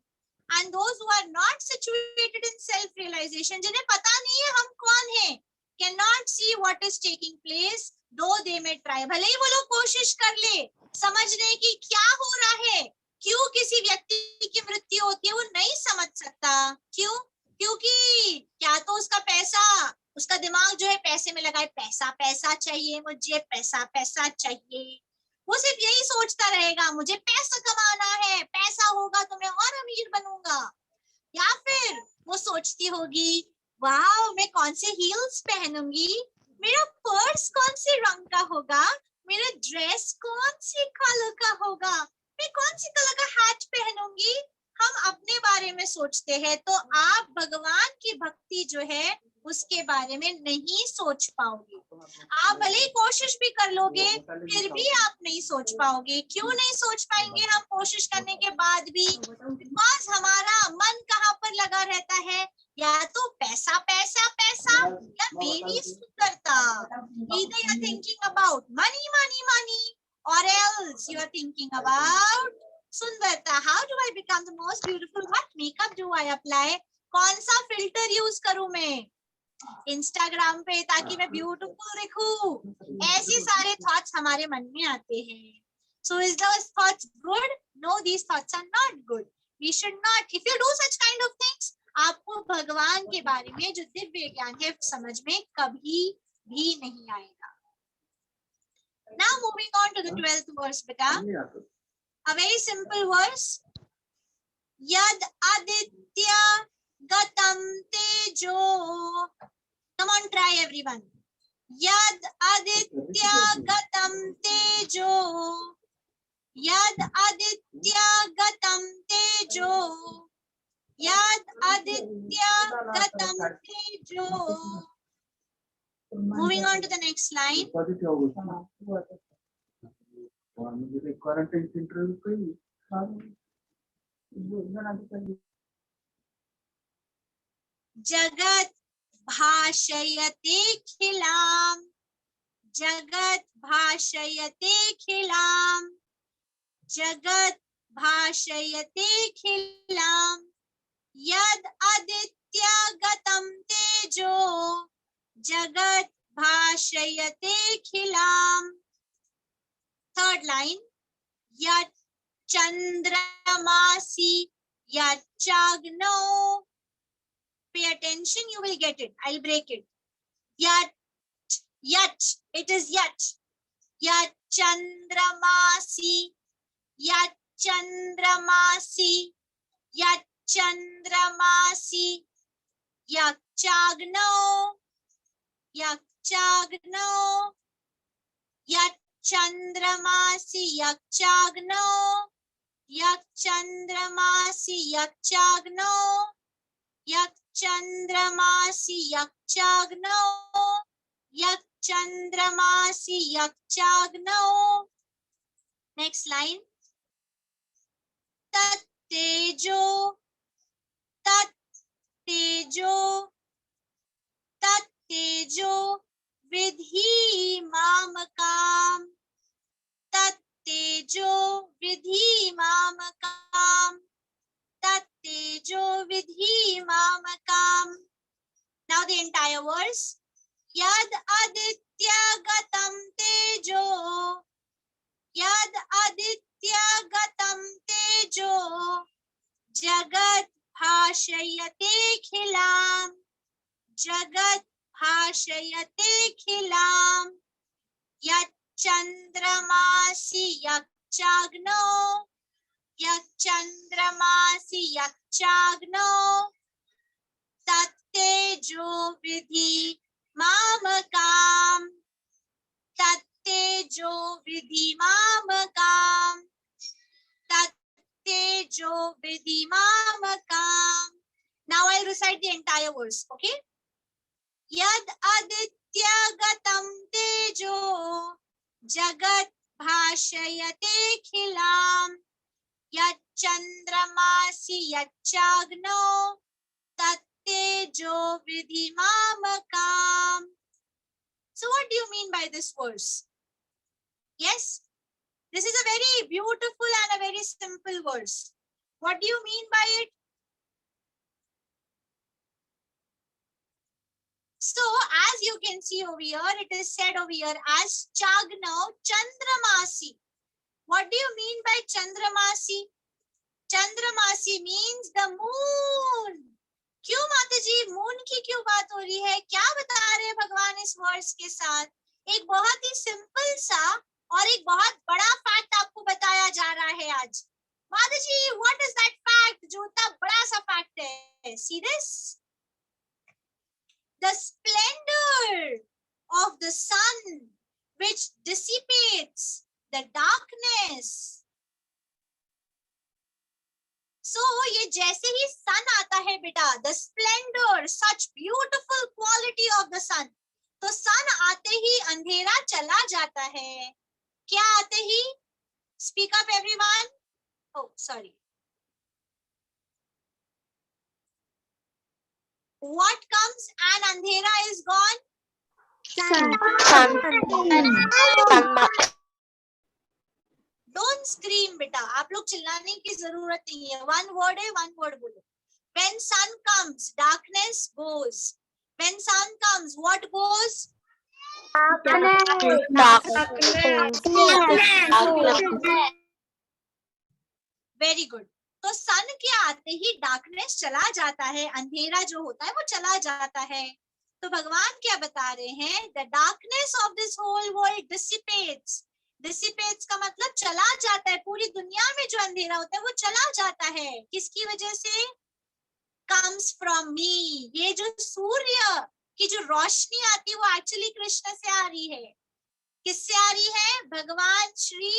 and those who are not situated in self realization, जिन्हें पता नहीं है हम कौन हैं, cannot see what is taking place, though they may try. भले ही वो लोग कोशिश कर ले समझने की क्या हो रहा है, क्यों किसी व्यक्ति की मृत्यु होती है, वो नहीं समझ सकता. क्यों? क्योंकि क्या तो उसका पैसा, उसका दिमाग जो है पैसे में लगा है. पैसा चाहिए मुझे, पैसा चाहिए. वो सिर्फ यही सोचता रहेगा, मुझे पैसा कमाना है, पैसा होगा तो मैं और अमीर बनूंगा. या फिर वो सोचती होगी, वाह मैं कौन से हील्स पहनूंगी, मेरा पर्स कौन से रंग का होगा, मेरा ड्रेस कौन सी कलर का होगा, मैं कौन सी कलर का हैट पहनूंगी. हम अपने बारे में सोचते हैं, तो आप भगवान की भक्ति जो है उसके बारे में नहीं सोच पाओगे. आप भले ही कोशिश भी कर लोगे, फिर भी आप नहीं सोच पाओगे. क्यों नहीं सोच पाएंगे हम कोशिश करने के बाद भी? बिकॉज हमारा मन कहाँ पर लगा रहता है, या तो पैसा या मेरी सुंदरता. Either you are thinking about money, or else you are thinking about सुंदरता. How do I become the most beautiful? What makeup do I apply? कौन सा फिल्टर यूज करूं मैं इंस्टाग्राम पे ताकि मैं ब्यूटीफुल दिखूं. ऐसे सारे थॉट्स हमारे मन में आते हैं. So is those thoughts good? No, these thoughts are not good. We should not. If you do such kind of things, आपको भगवान के बारे में जो दिव्य ज्ञान है समझ में कभी भी नहीं आएगा. Now moving on to the 12th verse, beta. A very simple verse. Yad aditya gatam tejo. Come on, try everyone. Yad aditya gatam tejo. Yad aditya gatam tejo. Yad aditya gatam tejo. Moving on to the next line. Jagat bhashayate khilam. Jagat bhashayate khilam. Jagat bhashayate khilam. Yad aditya gatam tejo. Jagat bhashayate khilam. Third line. Yat chandramasi yat chagno. Pay attention, you will get it. I'll break it. Yat, it is yat. Yat chandramasi यच्चन्द्रमासि यच्चन्द्रमासि यच्चाग्नौ यच्चाग्नौ यच्चन्द्रमासि यच्चाग्नौ यच्चन्द्रमासि यच्चाग्नौ यच्चन्द्रमासि यच्चाग्नौ यच्चन्द्रमासि यच्चाग्नौ. Next line. तत्तेजो तत्तेजो तत्तेजो Vidhi मामकाम तत्तेजो Vidhi मामकाम तत्तेजो Vidhi मामकाम. Now the entire verse. यद आदित्यगतं तेजो यद आदित्यगतं तेजो जगत् भाषयतेऽखिलाम् जगत् भाषयतेऽखिलाम्. यच्चन्द्रमासि यच्चाग्नौ यच्चन्द्रमासि यच्चाग्नौ तत्तेजो विधि मामकाम् तत्तेजो विधि मामकाम् तत्तेजो विधि मामकाम्. Now I'll recite the entire verse, okay? यद आदित्यगतं तेजो जगत् भाषयतेऽखिलाम् यच्चन्द्रमासि यच्चाग्नौ तत्तेजो विधि मामकाम्. So what do you mean by this verse? Yes, this is a very beautiful and a very simple verse. What do you mean by it? So as you can see over here, it is said over here as Chagnau Chandramasi. What do you mean by Chandramasi? Chandramasi means the moon. क्यों माताजी moon की क्यों बात हो रही है? क्या बता रहे हैं भगवान इस वर्स के साथ? एक बहुत ही सिंपल सा और एक बहुत बड़ा फैक्ट आपको बताया जा रहा है आज. माताजी, व्हाट इज दैट फैक्ट जो इतना बड़ा सा फैक्ट है? See this, the splendor of the sun which dissipates the darkness. So ये जैसे ही sun आता है बेटा, the splendor, such beautiful quality of the sun. तो sun आते ही अंधेरा चला जाता है. क्या आते ही? Speak up everyone. Oh, sorry. What comes and andhera is gone? Don't scream बेटा, आप लोग चिल्लाने की जरूरत नहीं है. One word है, one word बोलो. When sun comes, darkness goes. When sun comes, what goes? Very good. तो सन के आते ही डार्कनेस चला जाता है, अंधेरा जो होता है वो चला जाता है. तो भगवान क्या बता रहे हैं? The darkness of this whole world dissipates. Dissipates का मतलब चला जाता है. पूरी दुनिया में जो अंधेरा होता है वो चला जाता है. किसकी वजह से? Comes from me. ये जो सूर्य की जो रोशनी आती है वो एक्चुअली कृष्ण से आ रही है. किससे आ रही है? भगवान श्री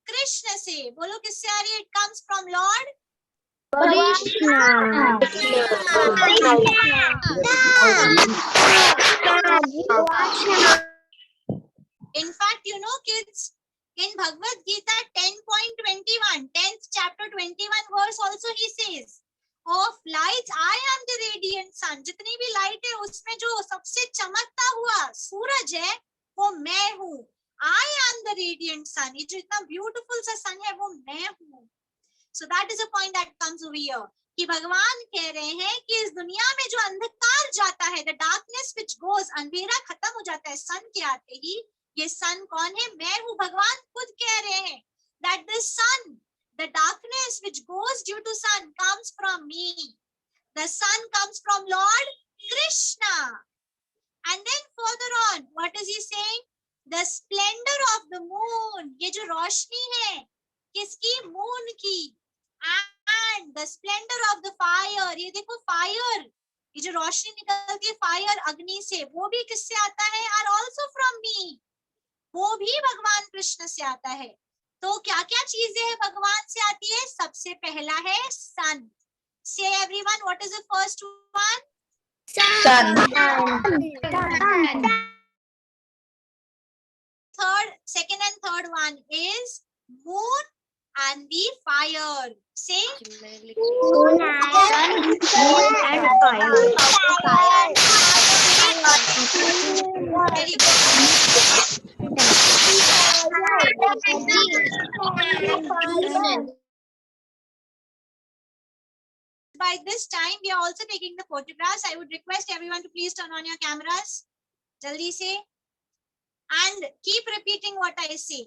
कृष्ण से. बोलो किससे आ रही है? It comes from Lord In fact, you know kids, in Bhagavad Gita 10.21, 10th chapter 21 verse also he says, of lights I am the radiant sun. जितनी भी लाइट है उसमें जो सबसे चमकता हुआ सूरज है वो मैं हूँ. I am the radiant sun. ये जो इतना ब्यूटीफुल सा सन है वो मैं हूँ. So that is a point that comes over here. कि भगवान कह रहे हैं कि इस दुनिया में जो अंधकार जाता है, the darkness which goes, अंधेरा खत्म हो जाता है सन के आते ही. ये सन कौन है? मैं हूँ. भगवान खुद कह रहे हैं that the sun, the darkness which goes due to sun comes from me. The sun comes from Lord Krishna. And then further on, what is he saying? The splendor of the moon. ये जो जो रोशनी है किसकी, moon की, and the splendour of the fire, ये देखो fire, ये जो रोशनी निकलती है फायर अग्नि से, वो भी किससे आता है, आर ऑल्सो फ्रॉम मी, वो भी भगवान कृष्ण से आता है। तो क्या क्या चीजें हैं भगवान से आती है, सबसे पहला है सन। से everyone what is the first one, Sun. third, second and third one is moon and the fire. Say Moon and fire. very good. By this time we are also taking the photographs. I would request everyone to please turn on your cameras. Jaldi se. And keep repeating what I say.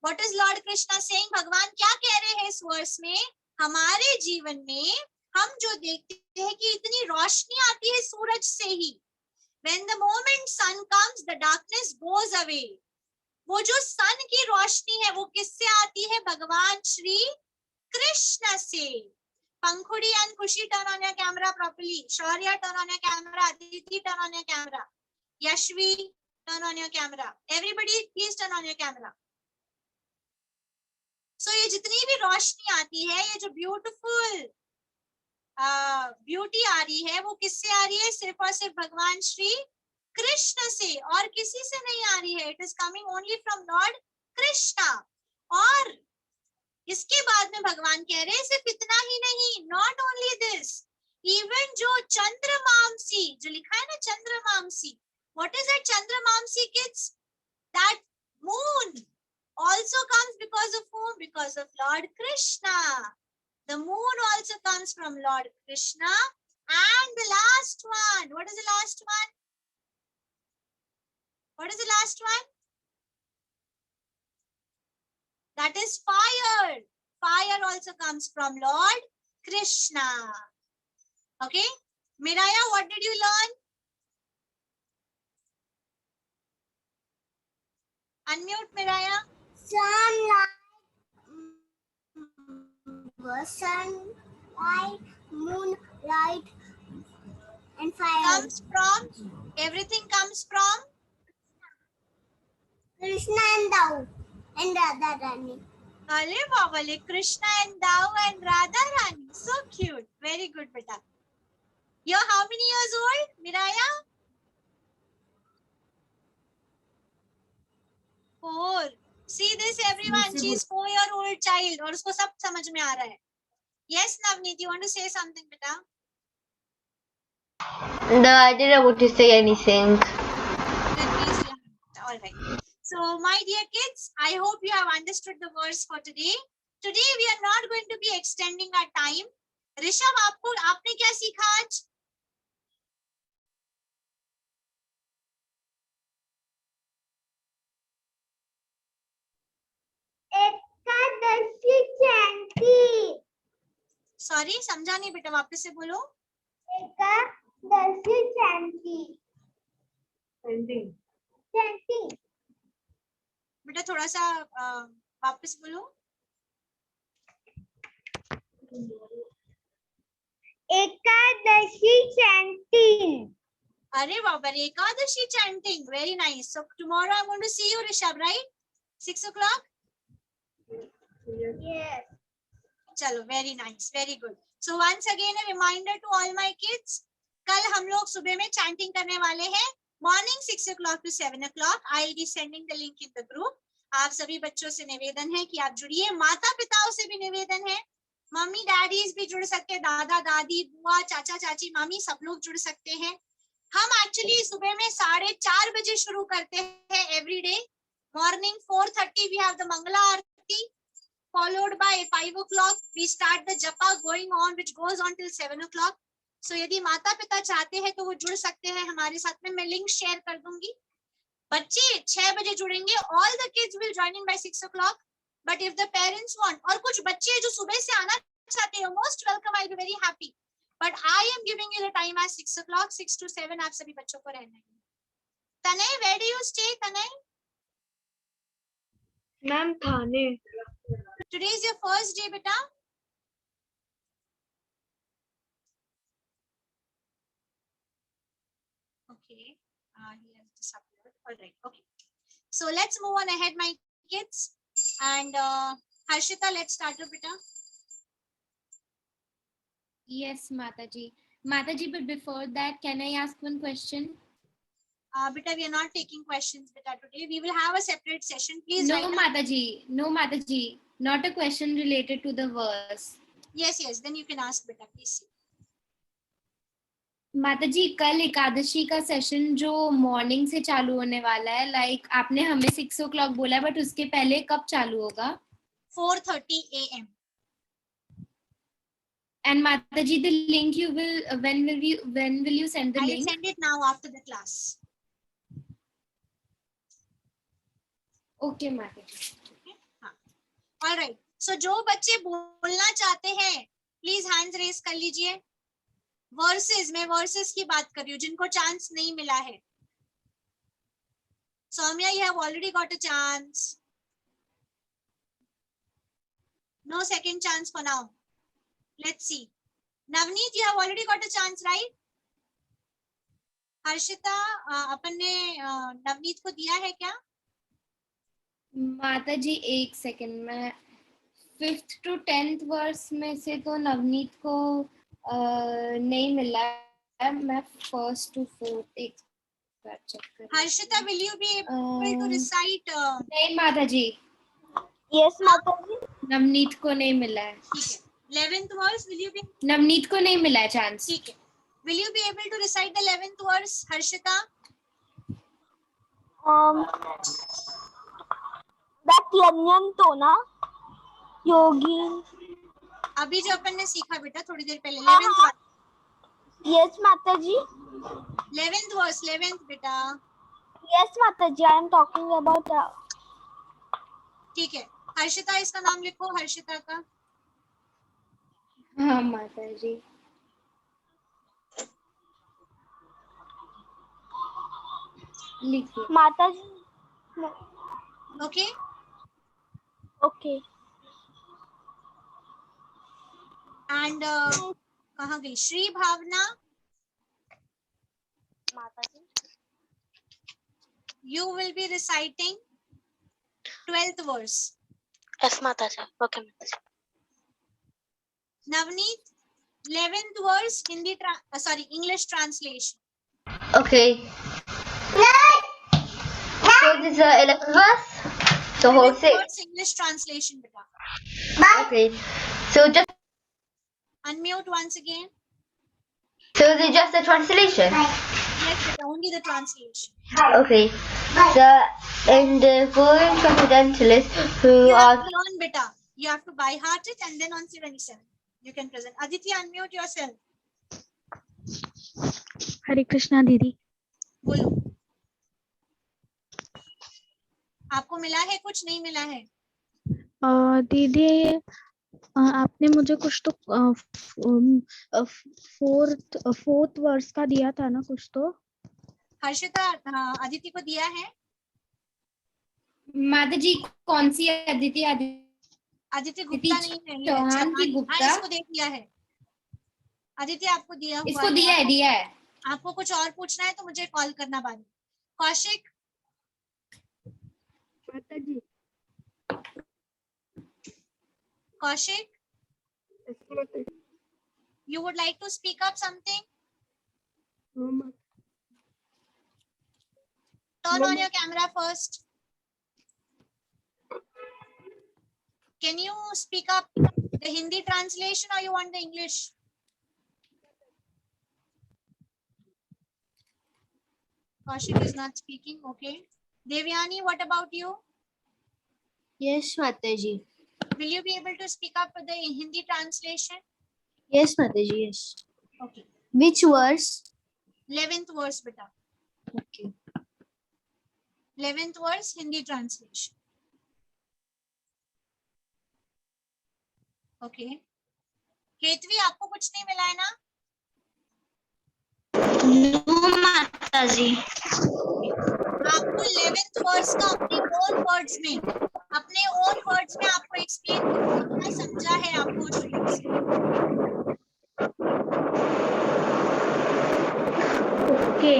What is Lord Krishna saying? भगवान क्या कह रहे हैं इस वर्ष में, हमारे जीवन में हम जो देखते हैं कि इतनी रोशनी आती है सूरज से ही, when the moment sun comes the darkness goes away, वो जो सन की रोशनी है वो किससे आती है, भगवान श्री कृष्ण से। Pankhudi and Kushi, turn on your camera properly. Shaurya, turn on your camera. Aditi, turn on your camera. Yashvi, turn on your camera. Everybody, please turn on your camera. So ये जितनी भी रोशनी आती है, ये जो ब्यूटीफुल ब्यूटी आ रही है, वो किससे आ रही है, सिर्फ और सिर्फ भगवान श्री कृष्ण से, और किसी से नहीं आ रही है। It is coming only from Lord Krishna. और इसके बाद में भगवान कह रहे हैं सिर्फ इतना ही नहीं, नॉट ओनली दिस, इवन जो चंद्रमांसी, जो लिखा है ना चंद्रमांसी, व्हाट इज दैट चंद्रमांसी kids, that moon also comes because of whom, because of Lord Krishna. The moon also comes from Lord Krishna. And the last one, what is the last one, what is the last one, that is fire. Fire also comes from Lord Krishna. Okay, Miraya, what did you learn? Unmute Miraya. Sunlight, moonlight, and fire. Comes from, everything comes from Krishna and Thou and Radha Rani. Ale Babale, Krishna and Thou and Radha Rani. So cute. Very good, beta. You're how many years old, Miraya? 4. See this everyone. She's 4-year-old child और उसको सब समझ में आ रहा है. Yes, Navneet, you want to say something, beta? No, I didn't want to say anything. Then please do. All right. So, my dear kids, I hope you have understood the verse for today. Today we are not going to be extending our time. Rishabh, आपने क्या सीखा आज? एकादशी जयंती। Sorry, समझा नहीं बेटा, वापस से बोलो। एकादशी जयंती। बेटा थोड़ा सा वापस बोलो। एकादशी चैंटिंग। अरे बाबा, Ekadashi chanting, very nice. So tomorrow I'm going to see you, Rishabh, right? 6 o'clock? Yes. चलो, very nice, very good. So once again a reminder to all my kids, कल हम लोग सुबह में चैंटिंग करने वाले हैं, morning 6 o'clock to 7 o'clock. I'll be sending the link in the group. आप सभी बच्चों से निवेदन है कि आप जुड़िए, माता पिताओं से भी निवेदन है, मम्मी डैडीज भी जुड़ सकते हैं, दादा दादी बुआ चाचा चाची मामी सब लोग जुड़ सकते हैं। हम एक्चुअली सुबह में 4:30 बजे शुरू करते हैं every day. Morning 4:30 we have the Mangala aarti, followed by 5 o'clock we start the japa going on which goes on till 7 o'clock. So यदि माता पिता चाहते हैं तो वो जुड़ सकते हैं हमारे साथ में, मैं लिंक शेयर कर दूंगी। बच्चे 6 बजे जुड़ेंगे, all the kids will join in by 6 o'clock. But if the parents want, और कुछ बच्चे जो सुबह से आना चाहते हैं, most welcome, I'll be very happy. But I am giving you the time as 6 o'clock, 6 to 7 आप सभी बच्चों को रहना है। तनय, where do you stay, Tanay? Ma'am Thane. Today is your first day, beta. Okay. He has disappeared. All right. Okay. So let's move on ahead, my kids. And Harshita, let's start your beta. Yes, Mataji. Mataji, but before that, can I ask one question? Beta, we are not taking questions, beta, today. We will have a separate session. Please No, write down. Mataji. No, Mataji. Not a question related to the verse. Yes, yes. Then you can ask, beta. Please see. माताजी कल एकादशी का session जो morning से चालू होने वाला है, like आपने हमें 6 o'clock बोला, बट उसके पहले कब चालू होगा? 4:30 a.m. And Mataji, the link you will when will you send the I will link? send it now after the class. Okay, Mataji. All right. So जो बच्चे बोलना चाहते हैं, प्लीज हैंड्स रेज कर लीजिए. वर्सेस, मैं वर्सेस की बात कर रही हूँ, जिनको चांस नहीं मिला है. Saumya, you have already got a chance. No second chance for now. Let's see. Navneet, you have already got a chance, right? Harshita, अपन ने नवनीत को दिया है क्या? माताजी एक सेकंड, मैं 5th to 10th वर्स में से तो नवनीत को नहीं मिला है. मैं 1st to 4th एक बार चेक कर. Harshita, will you be able to recite? नहीं माताजी. Yes, Mataji. नवनीत को नहीं मिला है. ठीक है. 11th verse, will you be? Navneet को नहीं मिला है चांस. ठीक है. Will you be able to recite the 11th verse, Harshita? That yanyanto na yogi. अभी जो अपन ने सीखा बेटा थोड़ी देर पहले 11th verse. Yes, Mataji. 11th verse, 11th बेटा. Yes, Mataji. I am talking about. ठीक है. हर्षिता, इसका नाम लिखो, हर्षिता का. हाँ माताजी. लिखिए. Mataji. Okay. Okay. And कहाँ गई? श्री भावना. Mataji. You will be reciting 12th verse. Yes, Mataji. Okay, Mataji. Navneet, 11th verse, English translation. Okay. So this is the 11th verse. The whole 11th thing. verse, English translation beta. Okay. So just Unmute once again. so is it just the translation? Yes, beta, only the translation. Okay. In the foreign transcendentalists who You have are to learn beta. You have to by heart it, and then on 27 you can present. Aditya, unmute yourself. हरे कृष्णा दीदी. बोलो. आपको मिला है, कुछ नहीं मिला है? दीदी आपने मुझे कुछ तो 4th वर्स का दिया था ना कुछ तो. हर्षिता, अदिति को दिया है? माताजी कौन सी अदिति? अदिति गुप्ता नहीं है ये. चौहान की गुप्ता. इसको देख लिया है. अदिति, आपको दिया हुआ इसको दिया है. आपको कुछ और पूछना है तो मुझे कॉल करना बाद में. कौशिक. माताजी. Kaushik, you would like to speak up something? Turn on your camera first. Can you speak up the Hindi translation or you want the English? Kaushik is not speaking. Okay. Devyani, what about you? Yes, Mataji. Will you be able to speak up the Hindi translation? Yes, Mataji. Yes. Okay. Which verse? 11th verse, beta. Okay. 11th verse, Hindi translation. Okay. केतवी, आपको कुछ नहीं मिला है ना? No, Mataji. आपको 11th verse का अपने own words में, अपने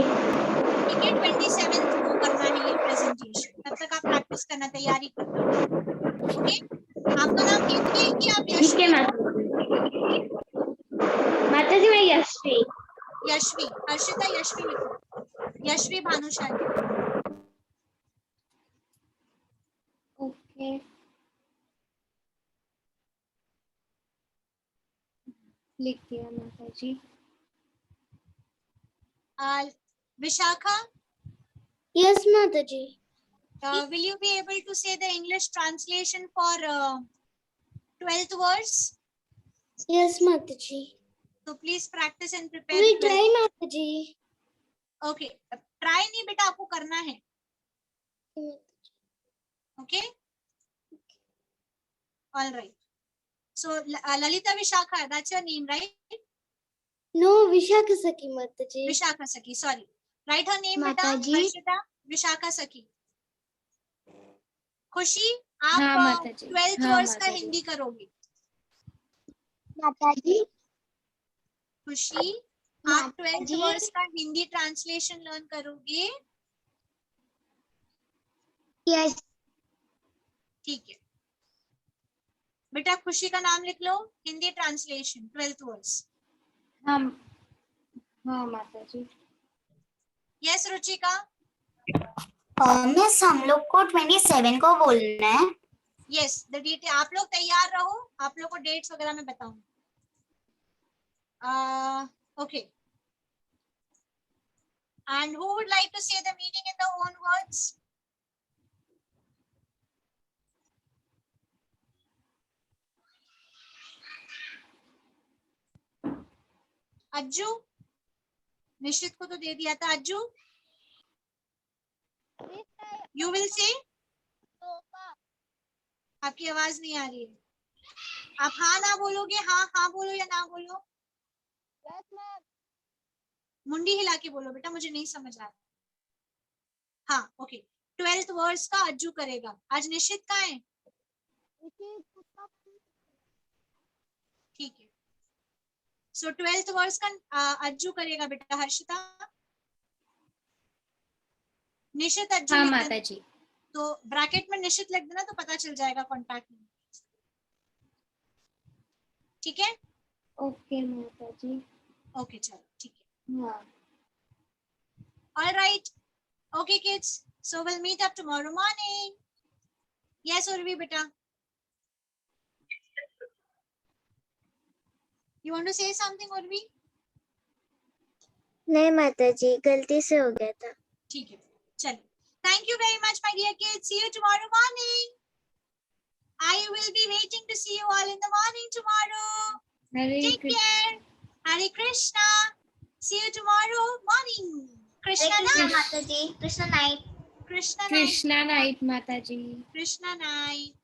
ठीक है, 27 को करना है ये प्रेजेंटेशन, तब तक आप प्रैक्टिस करना, तैयारी करना। ओके, आपका नाम केतकी है कि आप ठीक यशवी है हो? माता जी, मैं यशवी। यशवी, हर्षिता यशवी लिखो, यशवी भानुशाली। ओके, लिख दिया माता जी। Vishakha, Yes, Mataji. will you be able to say the English translation for 12th verse? Yes, Mataji. So please practice and prepare. We try, Mataji. Okay, try नहीं बेटा, आपको करना है। Okay, all right. So Lalita Vishakha, that's your name, right? No, Vishaka Saki, Mataji. Vishakha Saki, sorry. Write her name बेटा, माताजी। हर्षिता विशाखा सखी। खुशी, आप हाँ, माताजी। 12th हाँ, वर्स का माताजी। हिंदी करोगी। Mataji. खुशी, आप 12th माताजी। वर्स का हिंदी ट्रांसलेशन लर्न करोगे। Yes. ठीक है बेटा, खुशी का नाम लिख लो, हिंदी ट्रांसलेशन 12th वर्स। हाँ, हाँ माताजी। यस रुचिका। मिस हम लोग को 27 को बोलना है। यस, द डेट, आप लोग तैयार रहो, आप लोग को डेट्स वगैरह मैं बताऊंगी। Okay, and who would like to say the meaning in the own words? Ajju, निश्चित को तो दे दिया था। Ajju, you will say. आपकी आवाज नहीं आ रही है, आप हाँ ना बोलोगे, हाँ हाँ बोलो या ना बोलो? मुंडी हिला के बोलो बेटा, मुझे नहीं समझ आ रहा। हाँ ओके, 12th वर्स का अज्जू करेगा। आज निश्चित कहाँ है? ठीक है, सो 12th वर्स का अज्जू करेगा बेटा। हर्षिता, निश्चित अज्जू हाँ लिख देना, माताजी। तो ब्रैकेट में निश्चित लिख देना तो पता चल जाएगा कॉन्टैक्ट में। ठीक है, ओके माताजी। ओके चलो ठीक है। हाँ, All right. Okay, kids. So we'll meet up tomorrow morning. Yes, Urvi, beta. You want to say something, Urvi? नहीं माताजी, गलती से हो गया था। ठीक है, चलो. Thank you very much, my dear kids. See you tomorrow morning. I will be waiting to see you all in the morning tomorrow. Hare Take Krishna. care. Hare Krishna. See you tomorrow morning. Krishna night. माताजी, Krishna night. Krishna night. Krishna night माताजी। Krishna night.